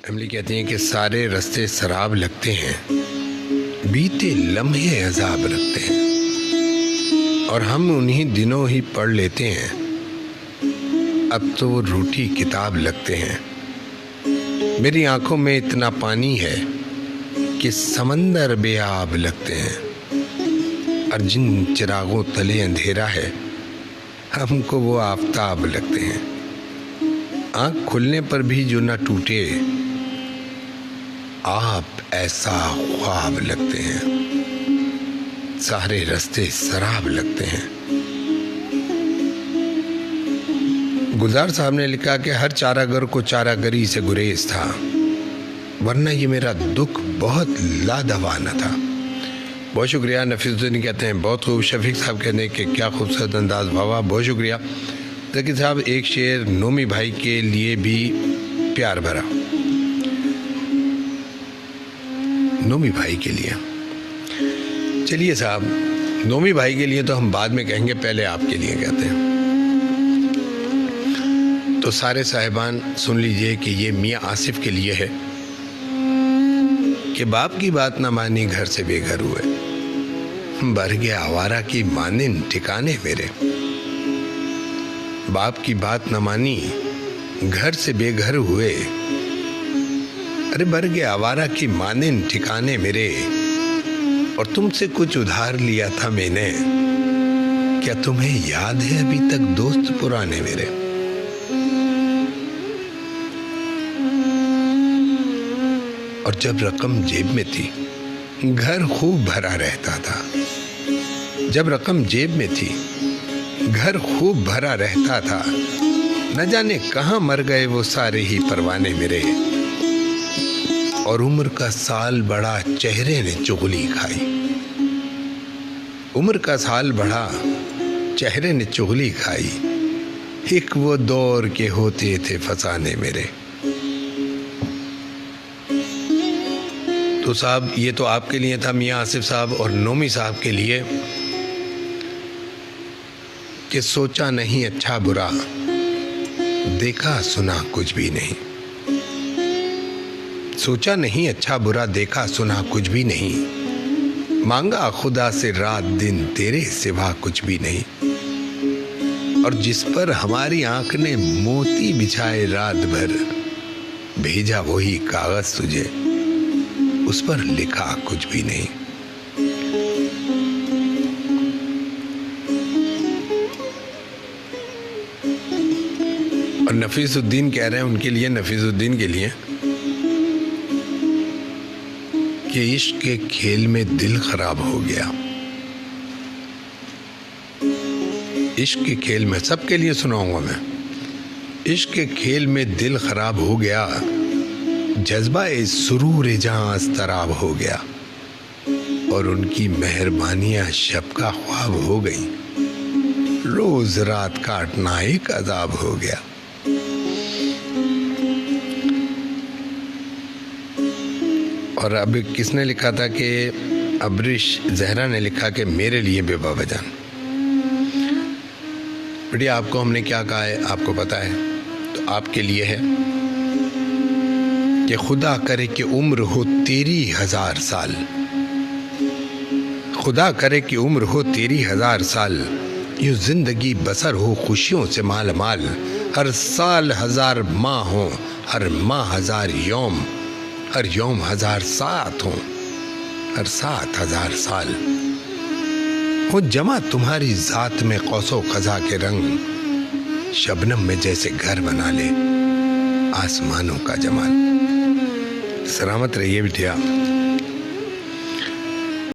अमली कहती हैं कि सारे रास्ते शराब लगते हैं, बीते लम्हे अजाब रखते हैं, और हम उन्हीं दिनों ही पढ़ लेते हैं, अब तो वो रूठी किताब लगते हैं। मेरी आंखों में इतना पानी है कि समंदर बेआब लगते हैं, और जिन चिरागों तले अंधेरा है हमको वो आफताब लगते हैं। आंख खुलने पर भी जो न टूटे, आप ऐसा ख्वाब लगते हैं, सारे रास्ते शराब लगते हैं। गुलजार साहब ने लिखा कि हर चारागर को चारागरी से गुरेज था, वरना ये मेरा दुख बहुत लादवाना था। बहुत शुक्रिया। नफीसुद्दीन कहते हैं बहुत खूब। शफीक साहब कहते हैं कि क्या खूबसूरत अंदाज बाबा, बहुत शुक्रिया। जकीर साहब एक शेर नोमी भाई के लिए भी प्यार भरा, नोमी भाई के लिए। चलिए साहब, नोमी भाई के लिए तो हम बाद में कहेंगे, पहले आपके लिए कहते हैं। तो सारे साहिबान सुन लीजिए कि ये मियाँ आसिफ के लिए है कि बाप की बात ना मानी घर से बेघर हुए, भर गया आवारा की मानिन ठिकाने मेरे। बाप की बात न मानी घर से बेघर हुए, अरे भर गया आवारा की मानिन ठिकाने मेरे। और तुमसे कुछ उधार लिया था मैंने, क्या तुम्हें याद है अभी तक दोस्त पुराने मेरे। और जब रकम जेब में थी घर खूब भरा रहता था, जब रकम जेब में थी घर खूब भरा रहता था, न जाने कहां मर गए वो सारे ही परवाने मेरे। और उम्र का साल बढ़ा चेहरे ने चुगली खाई, उम्र का साल बढ़ा चेहरे ने चुगली खाई, एक वो दौर के होते थे फसाने मेरे। तो साहब ये तो आपके लिए था मियाँ आसिफ साहब, और नोमी साहब के लिए कि सोचा नहीं अच्छा बुरा, देखा सुना कुछ भी नहीं। सोचा नहीं अच्छा बुरा, देखा सुना कुछ भी नहीं, मांगा खुदा से रात दिन तेरे सिवा कुछ भी नहीं। और जिस पर हमारी आंख ने मोती बिछाए रात भर, भेजा वही कागज तुझे, उस पर लिखा कुछ भी नहीं। और नफीसुद्दीन कह रहे हैं उनके लिए, नफीसुद्दीन के लिए, कि इश्क के खेल में दिल खराब हो गया। इश्क के खेल में, सबके लिए सुनाऊंगा मैं। इश्क के खेल में दिल खराब हो गया, जज्बा ए सुरूर जहां अस्तराब हो गया। और उनकी मेहरबानियां शब का ख्वाब हो गई, रोज रात काटना एक अजाब हो गया। और अब किसने लिखा था कि अब्रिश जहरा ने लिखा कि मेरे लिए बेबा बजान। बढ़िया, आपको हमने क्या कहा है आपको पता है, तो आपके लिए है कि खुदा करे कि उम्र हो तेरी 1000 साल, खुदा करे कि उम्र हो तेरी 1000 साल, यूं जिंदगी बसर हो खुशियों से माल माल। हर साल 1000 माह हो, हर माह 1000 यौम, हर यौम 1000 साथ हो, हर 7000 साल हो जमा तुम्हारी जात में कौसो खजा के रंग। शबनम में जैसे घर बना ले आसमानों का जमाल। सलामत रहिए बिटिया।